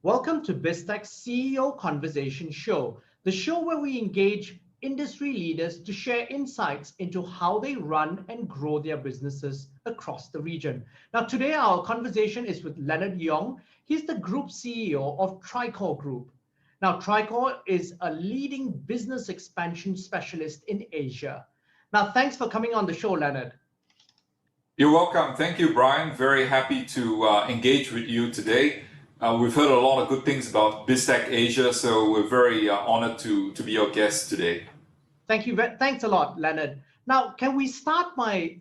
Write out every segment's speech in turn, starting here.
Welcome to BizTech's CEO Conversation Show, the show where we engage industry leaders to share insights into how they run and grow their businesses across the region. Now, today our conversation is with Lennard Yong. He's the Group CEO of Tricor Group. Now, Tricor is a leading business expansion specialist in Asia. Now, thanks for coming on the show, Lennard. You're welcome. Thank you, Brian. Very happy to engage with you today. We've heard a lot of good things about BizTech Asia, so we're very honored to be your guest today. Thank you. Thanks a lot, Lennard. Now, can we start by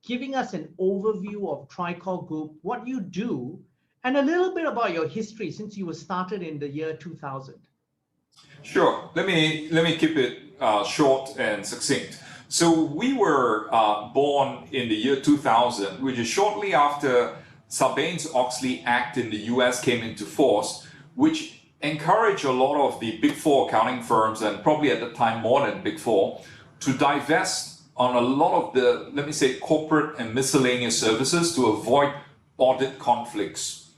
giving us an overview of Tricor Group, what you do, and a little bit about your history since you were started in the year 2000? Sure. Let me keep it short and succinct. So we were born in the year 2000, which is shortly after Sarbanes-Oxley Act in the US came into force, which encouraged a lot of the Big Four accounting firms, and probably at the time more than Big Four, to divest on a lot of the, let me say, corporate and miscellaneous services to avoid audit conflicts.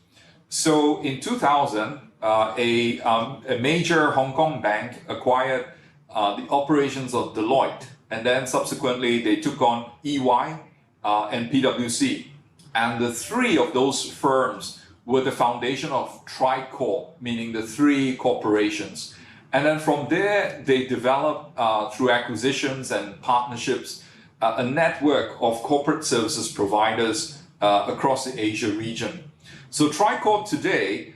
So in 2000, a major Hong Kong bank acquired the operations of Deloitte, and then subsequently they took on EY and PwC. And the three of those firms were the foundation of Tricor, meaning the three corporations. And then from there, they developed, through acquisitions and partnerships, a network of corporate services providers across the Asia region. So Tricor today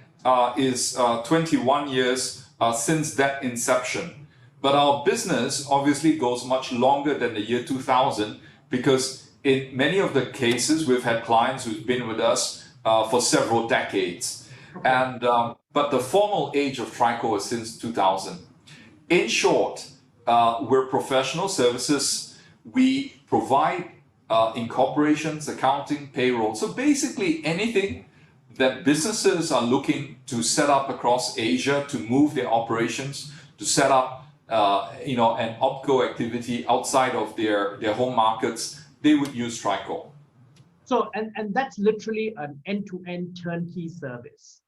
is 21 years since that inception. But our business obviously goes much longer than the year 2000, because in many of the cases, we've had clients who've been with us for several decades. And but the formal age of Tricor is since 2000. In short, we're professional services. We provide incorporations, accounting, payroll. So basically anything that businesses are looking to set up across Asia, to move their operations, to set up an OpCo activity outside of their home markets, they would use Tricor. So, and that's literally an end-to-end turnkey service.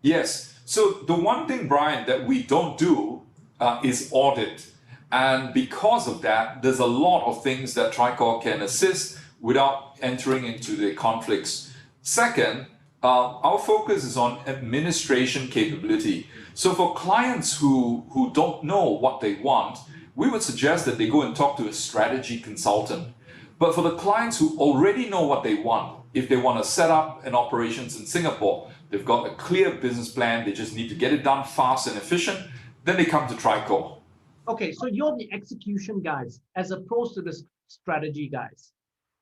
Yes. So the one thing, Brian, that we don't do is audit. And because of that, there's a lot of things that Tricor can assist without entering into the conflicts. Second, our focus is on administration capability. So for clients who don't know what they want, we would suggest that they go and talk to a strategy consultant. But for the clients who already know what they want, if they want to set up an operations in Singapore, they've got a clear business plan, they just need to get it done fast and efficient, then they come to Tricor. Okay, so you're the execution guys as opposed to the strategy guys.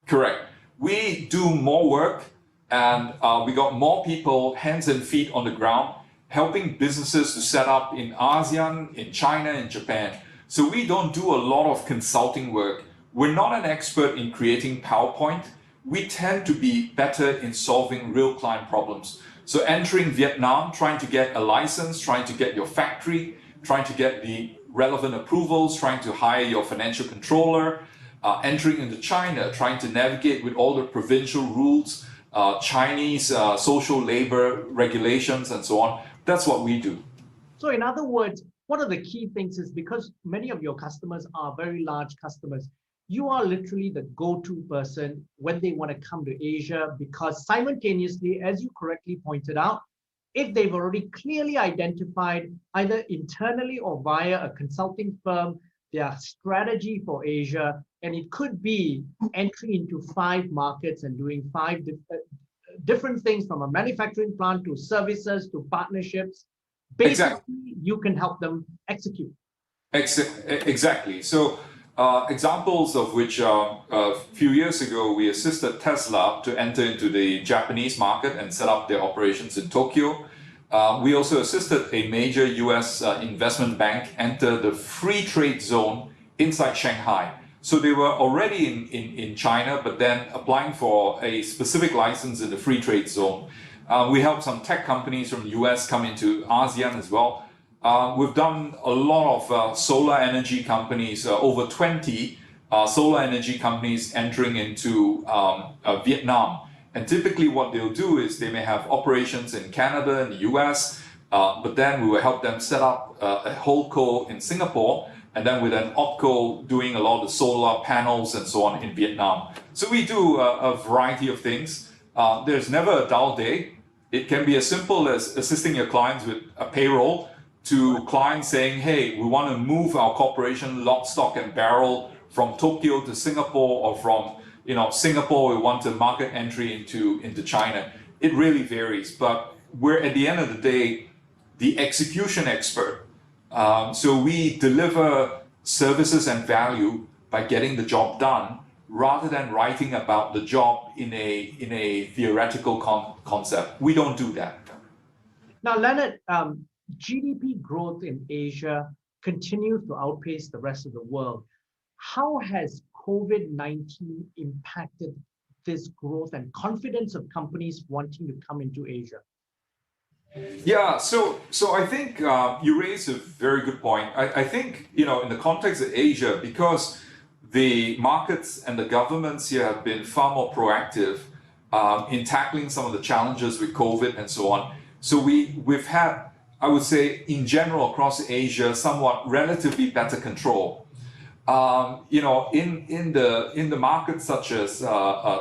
Correct. We do more work, and we got more people, hands and feet on the ground, helping businesses to set up in ASEAN, in China, in Japan. So we don't do a lot of consulting work. We're not an expert in creating PowerPoint. We tend to be better in solving real client problems. So entering Vietnam, trying to get a license, trying to get your factory, trying to get the relevant approvals, trying to hire your financial controller, entering into China, trying to navigate with all the provincial rules, Chinese social labor regulations, and so on. That's what we do. So in other words, one of the key things is, because many of your customers are very large customers, you are literally the go-to person when they want to come to Asia, because simultaneously, as you correctly pointed out, if they've already clearly identified either internally or via a consulting firm their strategy for Asia, and it could be entry into 5 markets and doing 5 different things, from a manufacturing plant to services to partnerships. Basically, exactly. You can help them execute. Exactly. So examples of which a few years ago, we assisted Tesla to enter into the Japanese market and set up their operations in Tokyo. We also assisted a major US investment bank enter the free trade zone inside Shanghai. So they were already in China, but then applying for a specific license in the free trade zone. We helped some tech companies from the US come into ASEAN as well. We've done a lot of solar energy companies, over 20 solar energy companies entering into Vietnam. And typically what they'll do is they may have operations in Canada and the US, but then we will help them set up a holdco in Singapore, and then with an opco doing a lot of the solar panels and so on in Vietnam. So we do a variety of things. There's never a dull day. It can be as simple as assisting your clients with a payroll, to clients saying, hey, we want to move our corporation lock, stock and barrel from Tokyo to Singapore, or from Singapore, we want a market entry into China. It really varies, but we're at the end of the day the execution expert. So we deliver services and value by getting the job done, rather than writing about the job in a theoretical concept. We don't do that. Now, Lennard, GDP growth in Asia continues to outpace the rest of the world. How has COVID-19 impacted this growth and confidence of companies wanting to come into Asia? Yeah, so I think you raise a very good point. I think, in the context of Asia, because the markets and the governments here have been far more proactive in tackling some of the challenges with COVID and so on. So we've had, I would say, in general across Asia, somewhat relatively better control. In the markets such as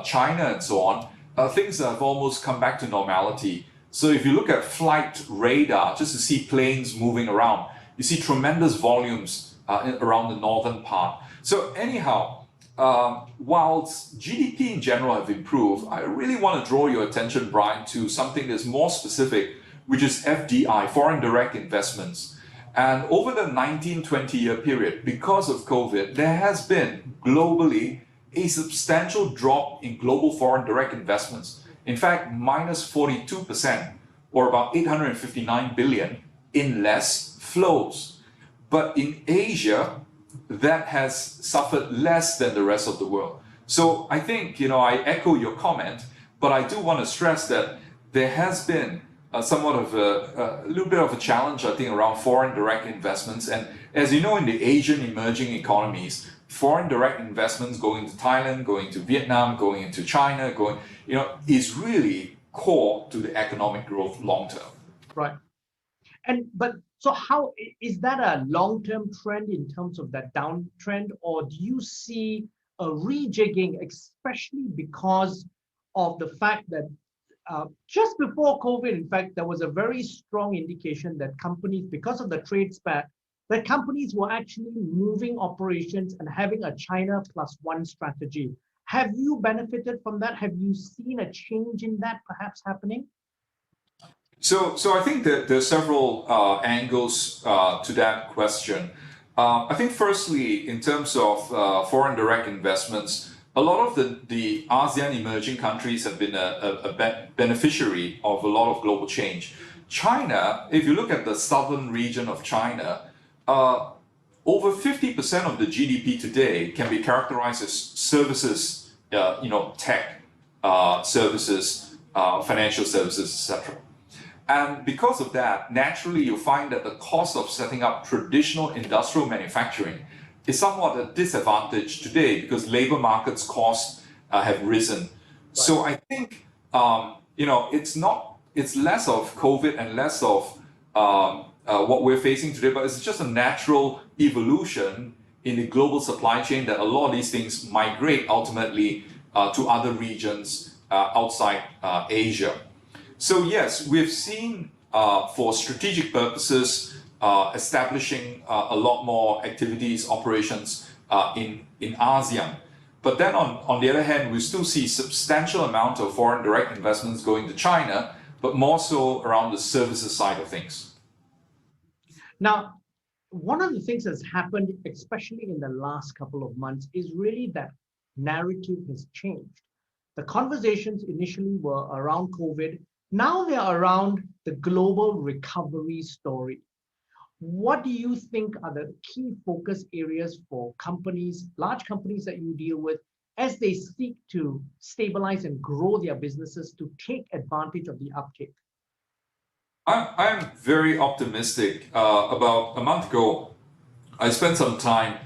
China and so on, things have almost come back to normality. So if you look at flight radar, just to see planes moving around, you see tremendous volumes around the northern part. So anyhow, whilst GDP in general have improved, I really want to draw your attention, Brian, to something that's more specific, which is FDI, foreign direct investments. And over the 19-20-year period, because of COVID, there has been globally a substantial drop in global foreign direct investments. In fact, minus 42%, or about 859 billion in less flows. But in Asia, that has suffered less than the rest of the world. So I think, I echo your comment, but I do want to stress that there has been somewhat of a little bit of a challenge, I think, around foreign direct investments. And as you know, in the Asian emerging economies, foreign direct investments going to Thailand, going to Vietnam, going into China, is really core to the economic growth long term. Right. But so how is that a long-term trend in terms of that downtrend, or do you see a rejigging, especially because of the fact that just before COVID, in fact, there was a very strong indication that companies, because of the trade spat, that companies were actually moving operations and having a China plus one strategy. Have you benefited from that? Have you seen a change in that perhaps happening? So I think that there are several angles to that question. I think firstly, in terms of foreign direct investments, a lot of the ASEAN emerging countries have been a beneficiary of a lot of global change. China, if you look at the southern region of China, over 50% of the GDP today can be characterized as services, tech services, financial services, etc. And because of that, naturally, you find that the cost of setting up traditional industrial manufacturing is somewhat a disadvantage today, because labor markets costs have risen. Right. So I think it's less of COVID and less of what we're facing today, but it's just a natural evolution in the global supply chain that a lot of these things migrate ultimately to other regions outside Asia. So yes, we've seen for strategic purposes establishing a lot more activities, operations in ASEAN. But then on the other hand, we still see substantial amount of foreign direct investments going to China, but more so around the services side of things. Now, one of the things that's happened, especially in the last couple of months, is really that narrative has changed. The conversations initially were around COVID. Now they're around the global recovery story. What do you think are the key focus areas for companies, large companies that you deal with, as they seek to stabilize and grow their businesses to take advantage of the uptick? I'm very optimistic. About a month ago, I spent some time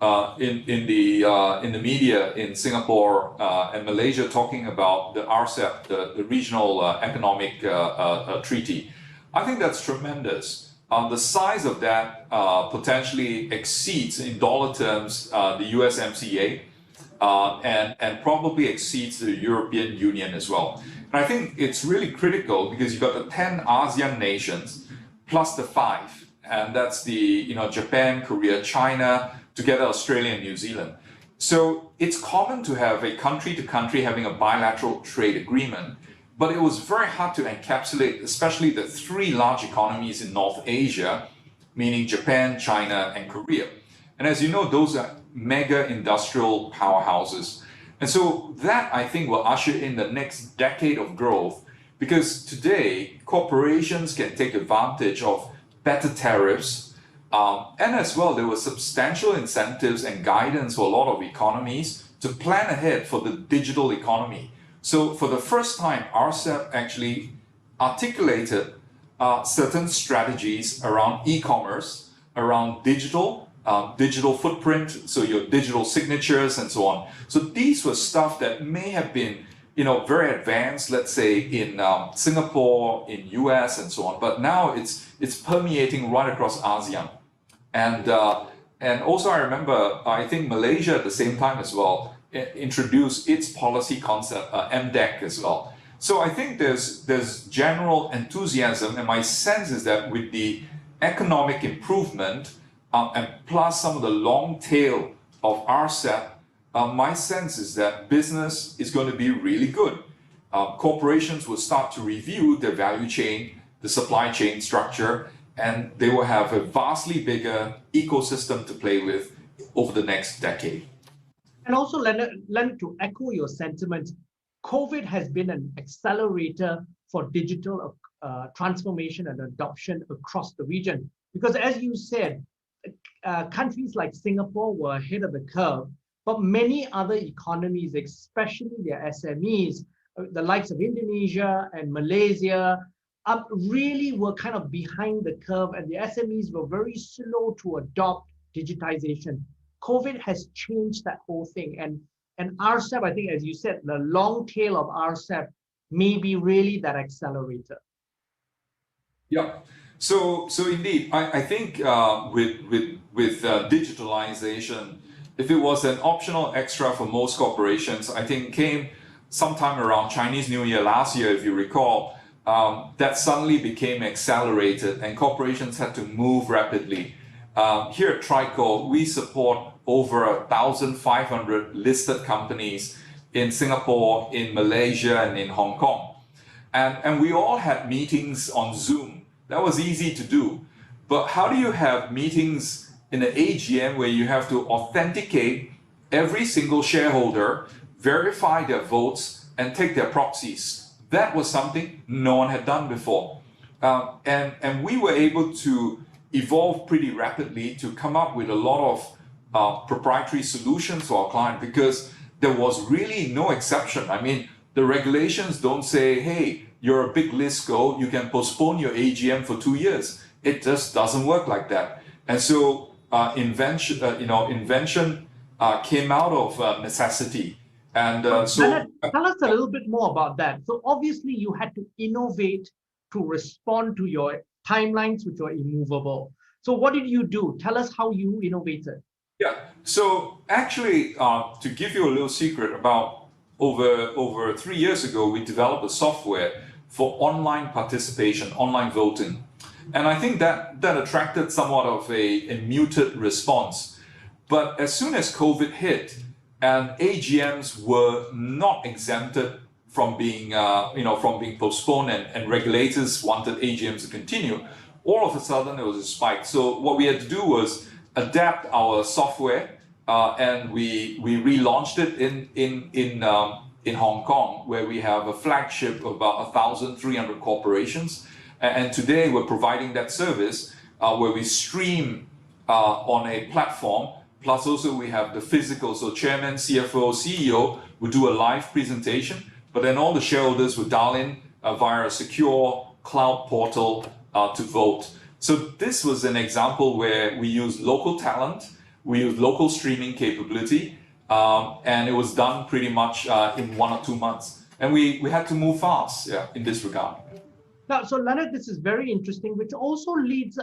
in the media in Singapore and Malaysia talking about the RCEP, the Regional Economic Treaty. I think that's tremendous. The size of that potentially exceeds, in dollar terms, the USMCA and probably exceeds the European Union as well. And I think it's really critical because you've got the 10 ASEAN nations plus the 5, and that's the Japan, Korea, China, together Australia and New Zealand. So it's common to have a country to country having a bilateral trade agreement, but it was very hard to encapsulate, especially the 3 large economies in North Asia, meaning Japan, China, and Korea. And as you know, those are mega industrial powerhouses. And so that, I think, will usher in the next decade of growth, because today corporations can take advantage of better tariffs, and as well there were substantial incentives and guidance for a lot of economies to plan ahead for the digital economy. So for the first time, RCEP actually articulated certain strategies around e-commerce, around digital footprint, so your digital signatures and so on. So these were stuff that may have been very advanced, let's say in Singapore, in US and so on, but now it's permeating right across ASEAN. And also I remember, I think Malaysia at the same time as well introduced its policy concept, MDEC as well. So I think there's general enthusiasm, and my sense is that with the economic improvement and plus some of the long tail of RCEP, my sense is that business is going to be really good. Corporations will start to review their value chain, the supply chain structure, and they will have a vastly bigger ecosystem to play with over the next decade. And also, Lennard, to echo your sentiments, COVID has been an accelerator for digital transformation and adoption across the region. Because as you said, countries like Singapore were ahead of the curve, but many other economies, especially their SMEs, the likes of Indonesia and Malaysia, really were kind of behind the curve, and the SMEs were very slow to adopt digitization. COVID has changed that whole thing. And RCEP, I think, as you said, the long tail of RCEP may be really that accelerator. Yeah. So indeed, I think with digitalization, if it was an optional extra for most corporations, I think came sometime around Chinese New Year last year, if you recall, that suddenly became accelerated and corporations had to move rapidly. Here at Tricor, we support over 1,500 listed companies in Singapore, in Malaysia, and in Hong Kong. And we all had meetings on Zoom. That was easy to do. But how do you have meetings in an AGM where you have to authenticate every single shareholder, verify their votes, and take their proxies? That was something no one had done before. And we were able to evolve pretty rapidly to come up with a lot of proprietary solutions for our client, because there was really no exception. I mean, the regulations don't say, hey, you're a big listco, you can postpone your AGM for 2 years. It just doesn't work like that. And so Invention came out of necessity. And Lennard, tell us a little bit more about that. So obviously you had to innovate to respond to your timelines, which were immovable. So what did you do? Tell us how you innovated. Yeah, so actually, to give you a little secret, about over 3 years ago, we developed a software for online participation, online voting. And I think that attracted somewhat of a muted response. But as soon as COVID hit, and AGMs were not exempted from being, from being postponed, and regulators wanted AGMs to continue, all of a sudden there was a spike. So what we had to do was adapt our software, and we relaunched it in Hong Kong, where we have a flagship of about 1,300 corporations. And today we're providing that service where we stream on a platform. Plus also we have the physical, so chairman, CFO, CEO would do a live presentation, but then all the shareholders would dial in via a secure cloud portal to vote. So this was an example where we used local talent, We used local streaming capability, and it was done pretty much in 1 or 2 months. And we had to move fast, yeah, in this regard. Now, so Lennard, this is very interesting, which also leads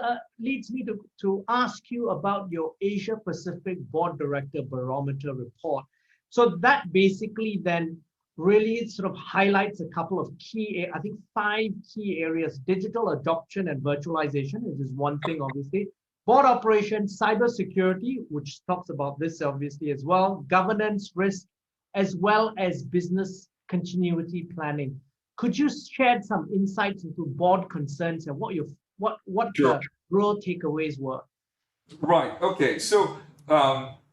me to ask you about your Asia Pacific Board Director Barometer report. So that basically then really sort of highlights a couple of key, I think 5 key areas: digital adoption and virtualization, which is one thing, obviously; board operations, cybersecurity, which talks about this obviously as well; governance, risk, as well as business continuity planning. Could you shed some insights into board concerns and what Sure. the real takeaways were? Right. Okay. So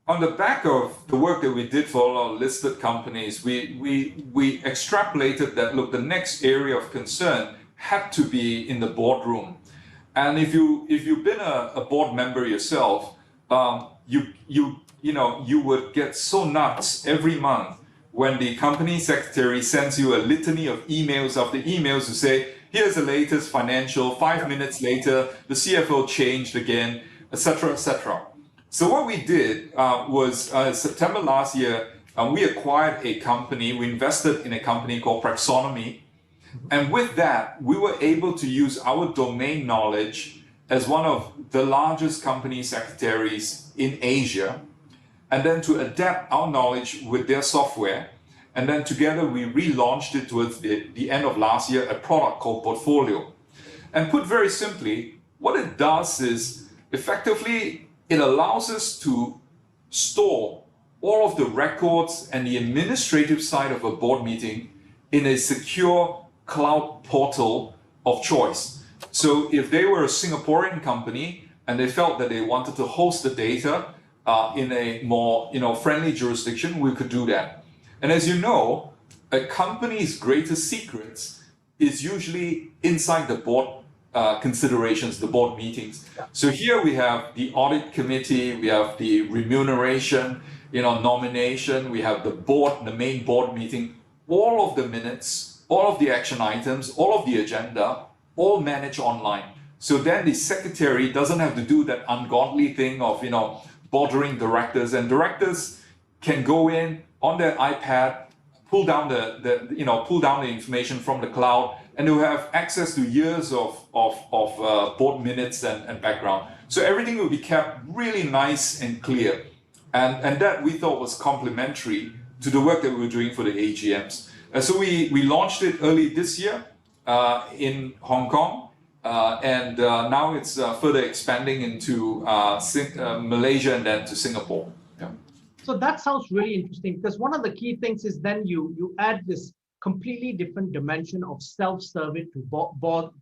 on the back of the work that we did for all our listed companies, we extrapolated that, look, the next area of concern had to be in the boardroom. And if you've been a board member yourself, you would get so nuts every month when the company secretary sends you a litany of emails after emails to say, here's the latest financial, 5 minutes later, the CFO changed again, etc., etc. So what we did was September last year, we acquired a company, we invested in a company called Praxonomy. And with that, we were able to use our domain knowledge as one of the largest company secretaries in Asia, and then to adapt our knowledge with their software. And then together we relaunched it towards the end of last year, a product called Portfolio. And put very simply, what it does is effectively it allows us to store all of the records and the administrative side of a board meeting in a secure cloud portal of choice. So if they were a Singaporean company and they felt that they wanted to host the data in a more friendly jurisdiction, we could do that. And as you know, a company's greatest secrets is usually inside the board considerations, the board meetings. So here we have the audit committee, we have the remuneration, nomination, we have the board, the main board meeting, all of the minutes, all of the action items, all of the agenda, all managed online. So then the secretary doesn't have to do that ungodly thing of, bothering directors, and directors can go in on their iPad, pull down the information from the cloud, and they'll have access to years of board minutes and background. So everything will be kept really nice and clear. And that we thought was complementary to the work that we were doing for the AGMs. So we launched it early this year in Hong Kong. And now it's further expanding into Malaysia and then to Singapore. Yeah. So that sounds really interesting, because one of the key things is then you add this completely different dimension of self-service to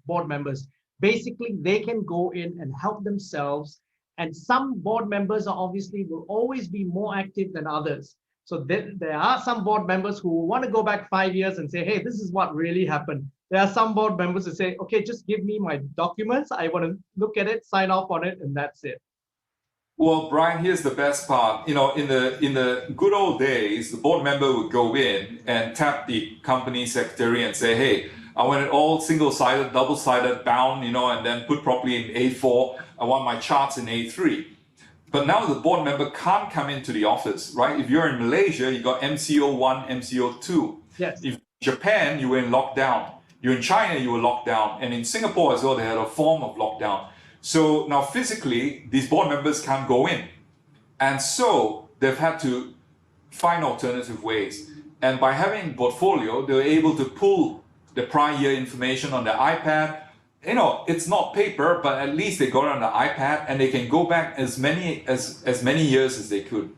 board members. Basically, they can go in and help themselves, and some board members are obviously will always be more active than others. So there are some board members who want to go back 5 years and say, hey, this is what really happened. There are some board members who say, okay, just give me my documents. I want to look at it, sign off on it, and that's it. Well, Brian, here's the best part. In the good old days, the board member would go in and tap the company secretary and say, hey, I want it all single-sided, double-sided, bound, and then put properly in A4. I want my charts in A3. But now the board member can't come into the office, right? If you're in Malaysia, you got MCO1, MCO2. Yes. If Japan, you were in lockdown. You're in China, you were locked down. And in Singapore as well, they had a form of lockdown. So now physically, these board members can't go in. And so they've had to find alternative ways. And by having Portfolio, they're able to pull the prior year information on their iPad. It's not paper, but at least they got it on the iPad and they can go back as many years as they could.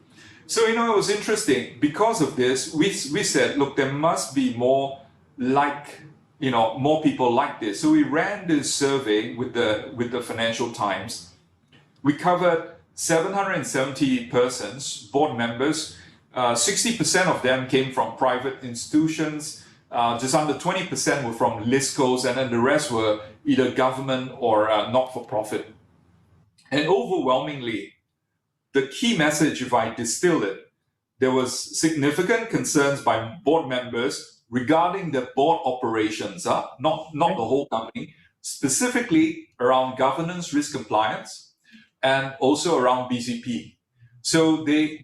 So, it was interesting. Because of this, we said, look, there must be more people like this. So we ran this survey with the Financial Times. We covered 770 persons, board members. 60% of them came from private institutions. Just under 20% were from listcos, and then the rest were either government or not-for-profit. And overwhelmingly, the key message, if I distill it, there was significant concerns by board members regarding the board operations, not the whole company, specifically around governance, risk compliance, and also around BCP. So they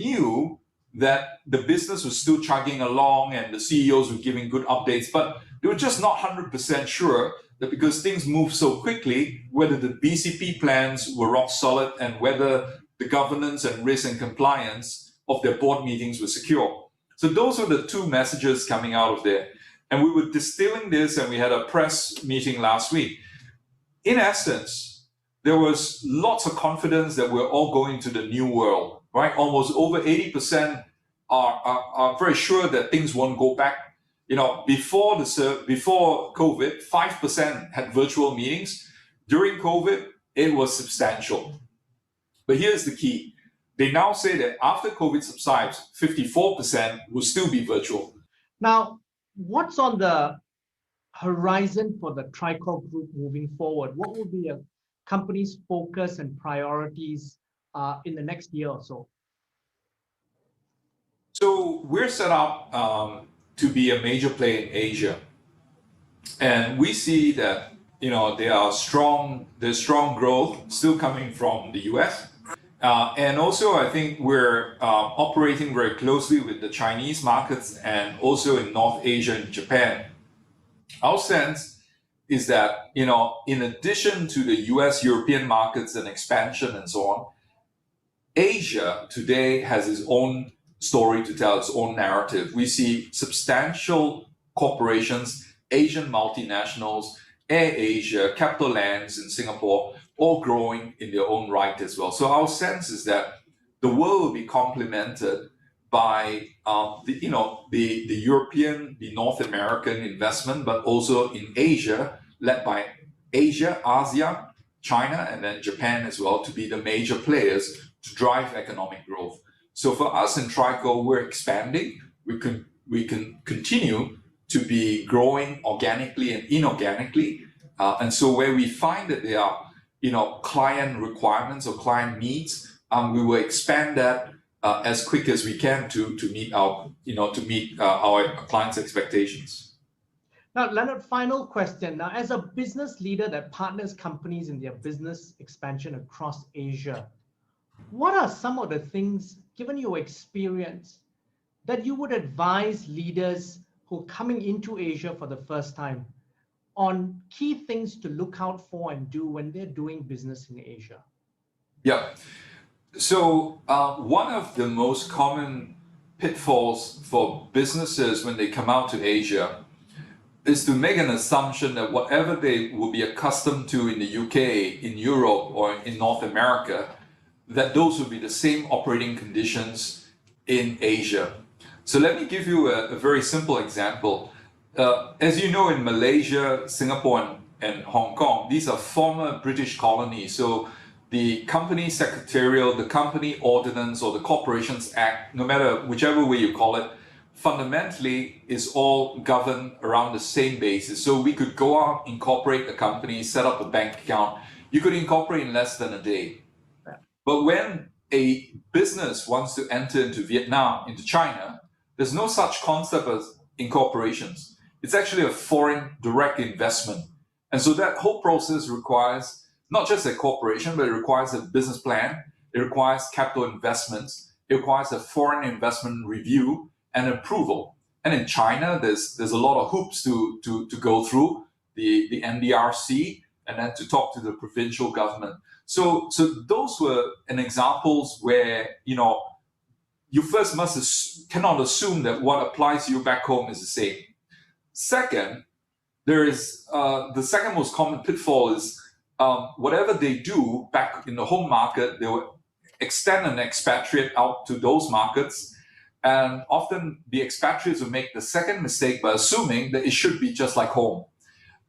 knew that the business was still chugging along and the CEOs were giving good updates, but they were just not 100% sure that because things moved so quickly, whether the BCP plans were rock solid and whether the governance and risk and compliance of their board meetings were secure. So those were the two messages coming out of there. And we were distilling this, and we had a press meeting last week. In essence, there was lots of confidence that we're all going to the new world, right? Almost over 80% are very sure that things won't go back. You know, before COVID, 5% had virtual meetings. During COVID, it was substantial. But here's the key. They now say that after COVID subsides, 54% will still be virtual. Now, what's on the horizon for the Tricor Group moving forward? What will be a company's focus and priorities in the next year or so? So we're set up to be a major player in Asia, and we see that there's strong growth still coming from the US, and also I think we're operating very closely with the Chinese markets and also in North Asia and Japan. Our sense is that in addition to the US European markets and expansion and so on, Asia today has its own story to tell, its own narrative. We see substantial corporations, Asian multinationals, AirAsia, Capital Lands in Singapore, all growing in their own right as well. So our sense is that the world will be complemented by the European, the North American investment, but also in Asia, led by Asia, ASEAN, China, and then Japan as well, to be the major players to drive economic growth. So for us in Tricor, we're expanding. We can continue to be growing organically and inorganically. And so where we find that there are client requirements or client needs, we will expand that as quick as we can to meet our clients' expectations. Now, Lennard, final question. Now, as a business leader that partners companies in their business expansion across Asia, what are some of the things, given your experience, that you would advise leaders who are coming into Asia for the first time on key things to look out for and do when they're doing business in Asia? Yeah. So one of the most common pitfalls for businesses when they come out to Asia is to make an assumption that whatever they will be accustomed to in the UK, in Europe, or in North America, that those will be the same operating conditions in Asia. So let me give you a very simple example. As you know, in Malaysia, Singapore, and Hong Kong, these are former British colonies. So the company secretarial, the company ordinance, or the Corporations Act, no matter whichever way you call it, fundamentally is all governed around the same basis. So we could go out, incorporate a company, set up a bank account. You could incorporate in less than a day. But when a business wants to enter into Vietnam, into China, there's no such concept as incorporations. It's actually a foreign direct investment. And so that whole process requires not just a corporation, but it requires a business plan. It requires capital investments. It requires a foreign investment review and approval. And in China, there's a lot of hoops to go through, the NDRC, and then to talk to the provincial government. So those were examples where you first cannot assume that what applies to you back home is the same. Second, there is the second most common pitfall is whatever they do back in the home market, they will extend an expatriate out to those markets, and often the expatriates will make the second mistake by assuming that it should be just like home.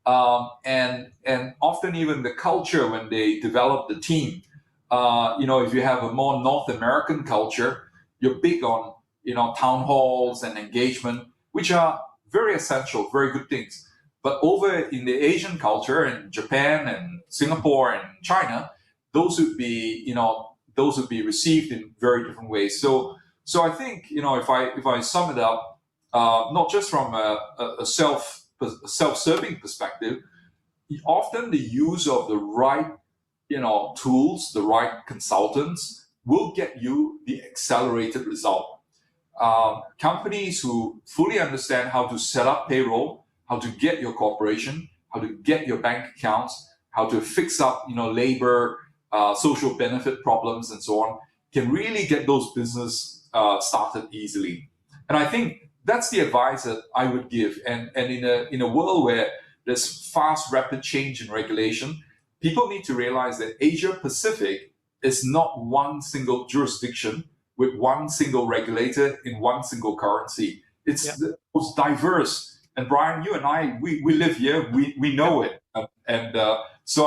And often even the culture when they develop the team, if you have a more North American culture, you're big on town halls and engagement, which are very essential, very good things. But over in the Asian culture, in Japan and Singapore and China, those would be received in very different ways. So I think if I sum it up, not just from a self-serving perspective, often the use of the right tools, the right consultants, will get you the accelerated result. Companies who fully understand how to set up payroll, how to get your corporation, how to get your bank accounts, how to fix up, labor, social benefit problems, and so on, can really get those business started easily. And I think that's the advice that I would give. And in a world where there's fast, rapid change in regulation, people need to realize that Asia Pacific is not one single jurisdiction with one single regulator in one single currency. It's the most diverse. And Brian, you and I, we live here, we know it. So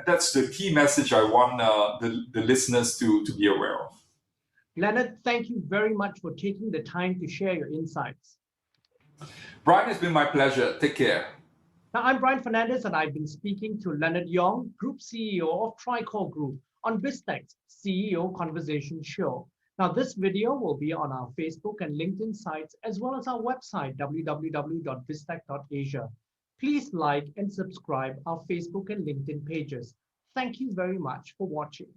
that's the key message I want the listeners to be aware of. Lennard, thank you very much for taking the time to share your insights. Brian, it's been my pleasure. Take care. Now, I'm Brian Fernandez, and I've been speaking to Lennard Yong, Group CEO of Tricor Group, on BizTech's CEO Conversation Show. Now, this video will be on our Facebook and LinkedIn sites, as well as our website, www.biztech.asia. Please like and subscribe our Facebook and LinkedIn pages. Thank you very much for watching.